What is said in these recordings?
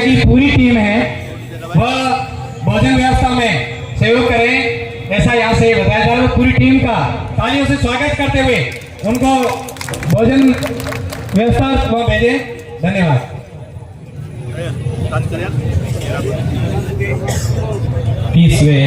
की पूरी टीम है वह भोजन व्यवस्था में सहयोग करें, ऐसा यहाँ से बताया जा रहा है। पूरी टीम का तालियों से स्वागत करते हुए उनको भोजन व्यवस्था वह भेजें। धन्यवाद। 30वें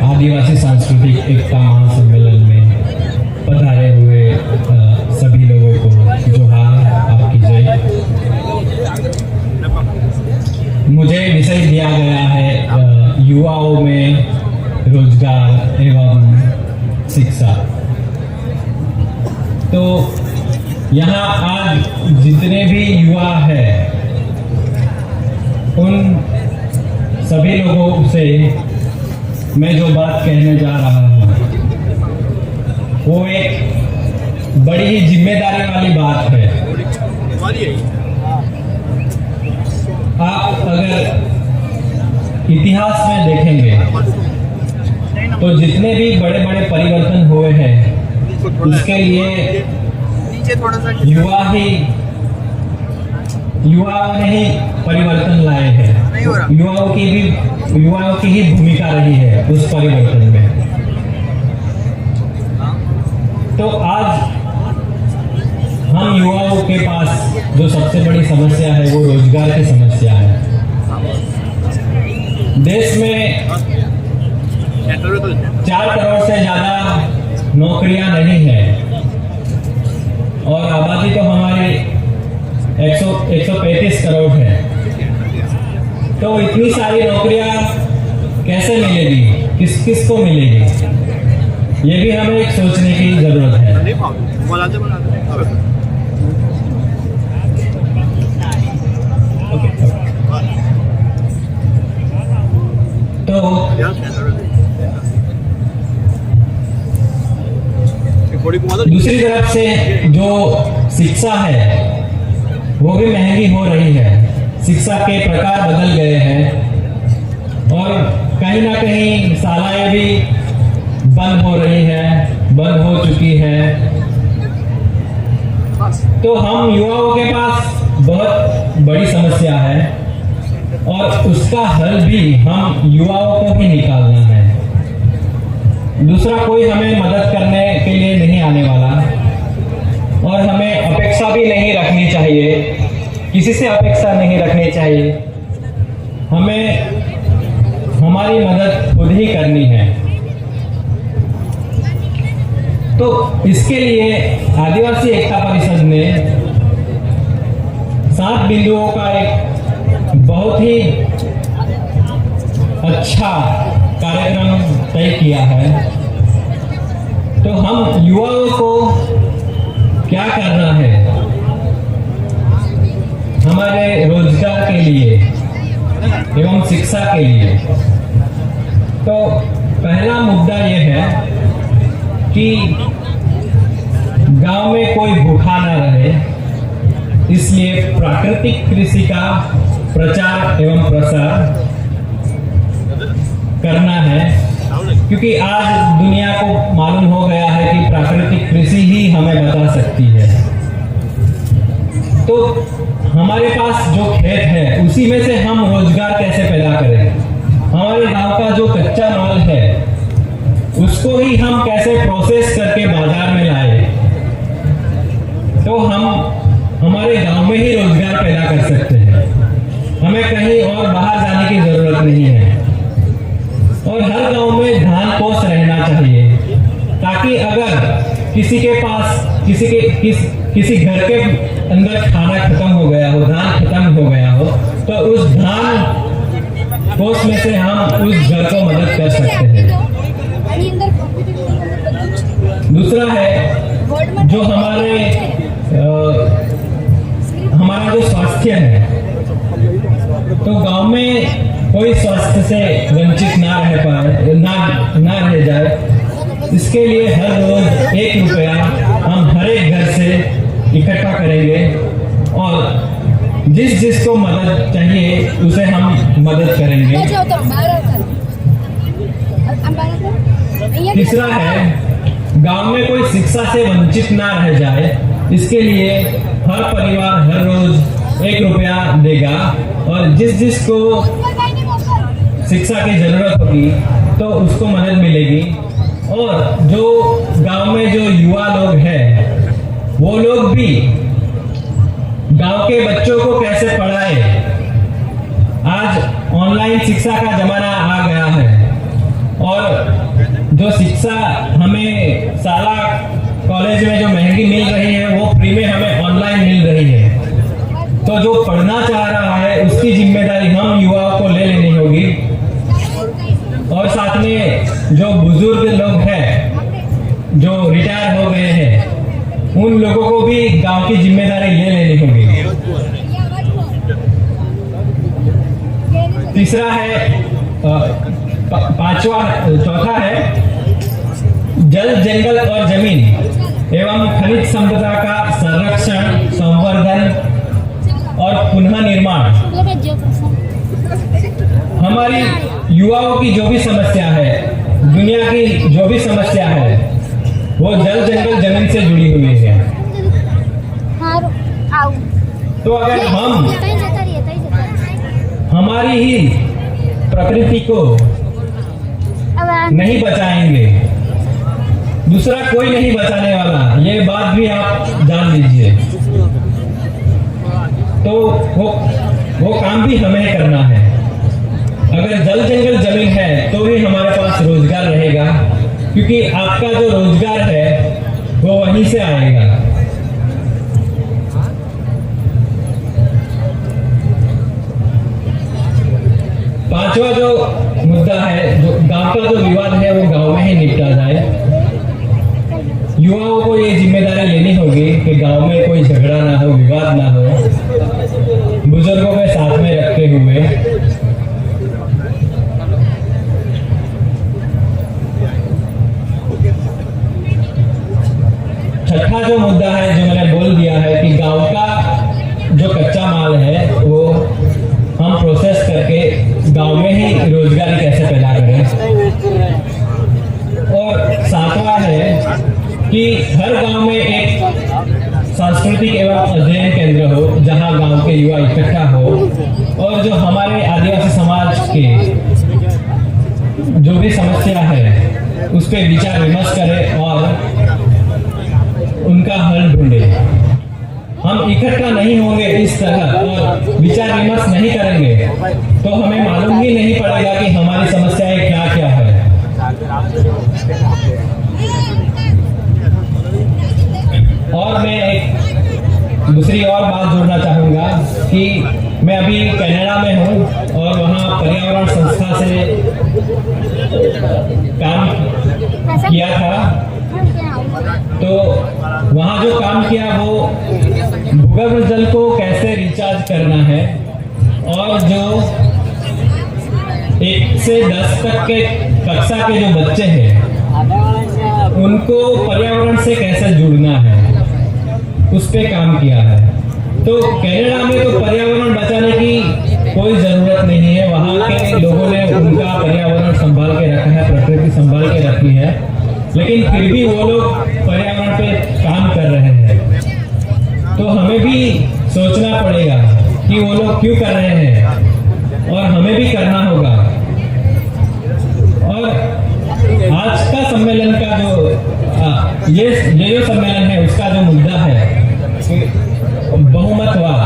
आदिवासी सांस्कृतिक एकता महासम्मेलन में पधारे हुए सभी लोगों को जोहार, आपकी जय। मुझे विषय दिया गया है युवाओं में रोजगार एवं शिक्षा। तो यहाँ आज जितने भी युवा हैं उन सभी लोगों से मैं जो बात कहने जा रहा हूँ वो एक बड़ी ही जिम्मेदारी वाली बात है। आप अगर इतिहास में देखेंगे तो जितने भी बड़े बड़े परिवर्तन हुए हैं उसके लिए युवाओं ने ही परिवर्तन लाए हैं। युवाओं की ही भूमिका रही है उस परिवर्तन में। तो आज हम युवाओं के पास जो सबसे बड़ी समस्या है वो रोजगार की समस्या है। देश में 4 करोड़ से ज्यादा नौकरियां नहीं है और आबादी तो हमारी 135 करोड़ है। तो इतनी सारी नौकरियां कैसे मिलेगी, किस किस को मिलेगी, ये भी हमें एक सोचने की जरूरत है। तो दूसरी तरफ से जो शिक्षा है वो भी महंगी हो रही है। शिक्षा के प्रकार बदल गए हैं और कहीं ना कहीं शालाएं भी बंद हो रही हैं, बंद हो चुकी है। तो हम युवाओं के पास बहुत बड़ी समस्या है और उसका हल भी हम युवाओं को ही निकालना है। दूसरा कोई हमें मदद करने के लिए नहीं आने वाला और हमें अपेक्षा भी नहीं रखनी चाहिए, किसी से अपेक्षा नहीं रखनी चाहिए। हमें हमारी मदद खुद ही करनी है। तो इसके लिए आदिवासी एकता परिषद ने 7 बिंदुओं का एक बहुत ही अच्छा कार्यक्रम तय किया है। तो हम युवाओं को क्या करना है हमारे रोजगार के लिए एवं शिक्षा के लिए। तो पहला मुद्दा यह है कि गांव में कोई भूखा न रहे, इसलिए प्राकृतिक कृषि का प्रचार एवं प्रसार करना है। क्योंकि आज दुनिया को मालूम हो गया है कि प्राकृतिक कृषि ही हमें बता सकती है। तो हमारे पास जो खेत है उसी में से हम रोजगार कैसे पैदा करें, हमारे गांव का जो कच्चा माल है उसको ही हम कैसे प्रोसेस करके बाजार में लाए, तो हम हमारे गांव में ही रोजगार पैदा कर सकते हैं। हमें कहीं और बाहर जाने की जरूरत नहीं है। और हर गांव में धान कोष रहना चाहिए ताकि अगर किसी के पास किसी घर के अंदर खाना खत्म हो गया हो, धान खत्म हो गया हो, तो उस धान कोष में से हम उस घर को मदद कर सकते हैं। दूसरा है जो हमारा जो स्वास्थ्य है, तो गांव में कोई स्वास्थ्य से वंचित ना रह जाए, इसके लिए हर रोज 1 रुपया हम हर एक घर से इकट्ठा करेंगे और जिस को मदद चाहिए उसे हम मदद करेंगे। तीसरा है गांव में कोई शिक्षा से वंचित ना रह जाए, इसके लिए हर परिवार हर रोज 1 रुपया देगा और जिसको शिक्षा की जरूरत होगी तो उसको मदद मिलेगी। और जो गांव में जो युवा लोग हैं वो लोग भी गांव के बच्चों को कैसे पढ़ाए। आज ऑनलाइन शिक्षा का जमाना आ गया है और जो शिक्षा हमें शाला कॉलेज में जो महंगी मिल रही है वो फ्री में हमें ऑनलाइन मिल रही है। तो जो पढ़ना चाह रहा है उसकी जिम्मेदारी हम युवाओं को ले लेनी होगी। और साथ में जो बुजुर्ग लोग हैं जो रिटायर हो गए हैं उन लोगों को भी गांव की जिम्मेदारी ले लेनी होगी। तीसरा है चौथा है जल जंगल और जमीन एवं खनिज संपदा का संरक्षण, संवर्धन और पुनः निर्माण। हमारी युवाओं की जो भी समस्या है, दुनिया की जो भी समस्या है वो जल जंगल जमीन से जुड़ी हुई है। तो अगर हम हमारी ही प्रकृति को नहीं बचाएंगे दूसरा कोई नहीं बचाने वाला, ये बात भी आप जान लीजिए। तो वो काम भी हमें करना है। अगर जल जंगल जमीन है तो ही हमारे पास रोजगार रहेगा, क्योंकि आपका जो रोजगार है वो वहीं से आएगा। पांचवा जो मुद्दा है, जो गांव का जो विवाद है वो गांव में ही निपटा जाए। युवाओं को ये जिम्मेदारी लेनी होगी कि गांव में कोई झगड़ा ना हो, विवाद ना हो, बुजुर्गों के साथ में रखते हुए। छठा जो मुद्दा है जो मैंने बोल दिया है कि गांव का जो कच्चा माल है वो हम प्रोसेस करके गांव में ही रोजगारी कैसे पैदा करें। और सातवां है कि हर गांव में एक सांस्कृतिक एवं अध्ययन केंद्र हो जहां गांव के युवा इकट्ठा हो और जो हमारे आदिवासी समाज के जो भी समस्या है उस पर विचार विमर्श करें और उनका हल ढूंढे। हम इकट्ठा नहीं होंगे इस तरह और विचार विमर्श नहीं करेंगे तो हमें मालूम ही नहीं पड़ेगा कि हमारी समस्याएं क्या क्या है। और मैं एक दूसरी और बात जोड़ना चाहूंगा कि मैं अभी कनाडा में हूँ और वहाँ पर्यावरण संस्था से काम किया था। तो वहाँ जो काम किया वो भूगर्भ जल को कैसे रिचार्ज करना है और जो 1 से 10 तक के कक्षा के जो बच्चे हैं उनको पर्यावरण से कैसे जुड़ना है उस पे काम किया है। तो कनाडा में तो पर्यावरण बचाने की कोई जरूरत नहीं है, वहाँ के लोगों ने उनका पर्यावरण संभाल के रखा है, प्रकृति संभाल के रखी है, लेकिन फिर भी वो लोग पर्यावरण पे काम कर रहे हैं। तो हमें भी सोचना पड़ेगा कि वो लोग क्यों कर रहे हैं और हमें भी करना होगा। और आज का सम्मेलन का जो ये जो सम्मेलन है उसका जो मुद्दा है बहुमतवाद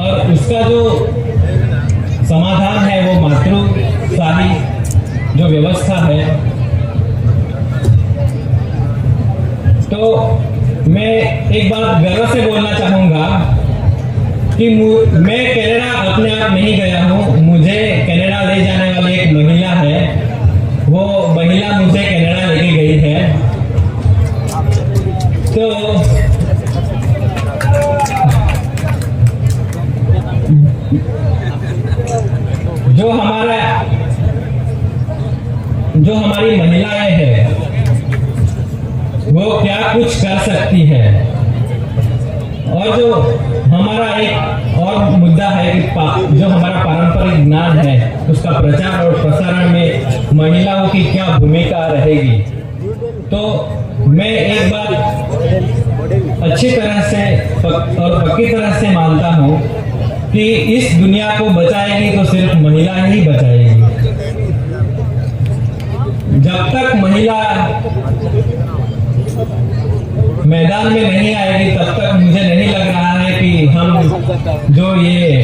और उसका जो समाधान है वो मातृशाही जो व्यवस्था है। तो मैं एक बात गर्व से बोलना चाहूंगा कि मैं कनाडा अपने आप नहीं गया हूँ, मुझे कनाडा ले जाने वाली एक महिला है, वो महिला मुझे कनाडा लेके गई है। तो जो हमारी महिलाएं हैं वो क्या कुछ कर सकती है। और जो हमारा एक और मुद्दा है कि जो हमारा पारंपरिक ज्ञान है उसका प्रचार और प्रसारण में महिलाओं की क्या भूमिका रहेगी। तो मैं एक बात अच्छी तरह से और पक्की तरह से मानता हूँ कि इस दुनिया को बचाएगी तो सिर्फ महिला ही बचाएगी। जब तक महिला मैदान में नहीं आएगी तब तक मुझे नहीं लग रहा है कि हम जो ये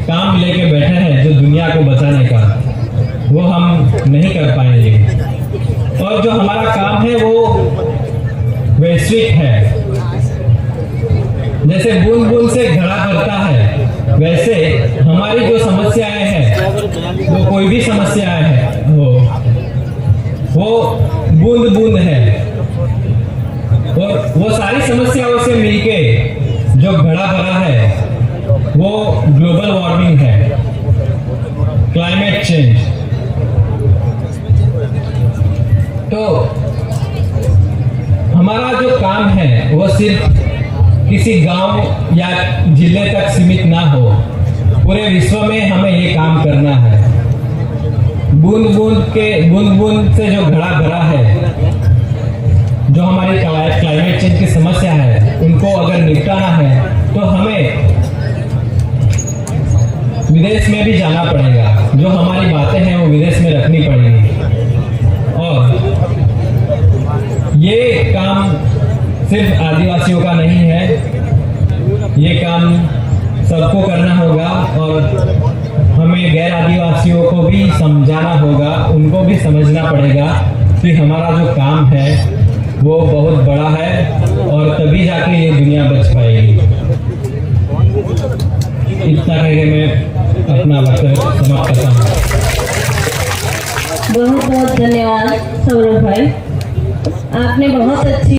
काम लेके बैठे हैं जो दुनिया को बचाने का, वो हम नहीं कर पाएंगे। और जो हमारा काम है वो वैश्विक है। जैसे बूंद बूंद से घड़ा भरता है, वैसे हमारी जो समस्याएं हैं, वो कोई भी समस्याएं हैं वो बूंद बूंद है। और वो सारी समस्याओं से मिलके जो घड़ा भरा है वो ग्लोबल वार्मिंग है, क्लाइमेट चेंज। तो हमारा जो काम है वो सिर्फ किसी गांव या जिले तक सीमित ना हो, पूरे विश्व में हमें ये काम करना है। बूंद बूंद से जो घड़ा भरा है, जो हमारी क्लाइमेट चेंज की समस्या है, उनको अगर निपटाना है तो हमें विदेश में भी जाना पड़ेगा। जो हमारी बातें हैं वो विदेश में रखनी पड़ेगी। और ये काम सिर्फ आदिवासियों का नहीं है, ये काम सबको करना होगा। और हमें गैर आदिवासियों को भी समझाना होगा, उनको भी समझना पड़ेगा कि हमारा जो काम है वो बहुत बड़ा है और तभी जाके ये दुनिया बच पाएगी। इतना करके मैं अपना वक्तव्य समाप्त करता हूँ। बहुत बहुत धन्यवाद सौरभ भाई, आपने बहुत अच्छी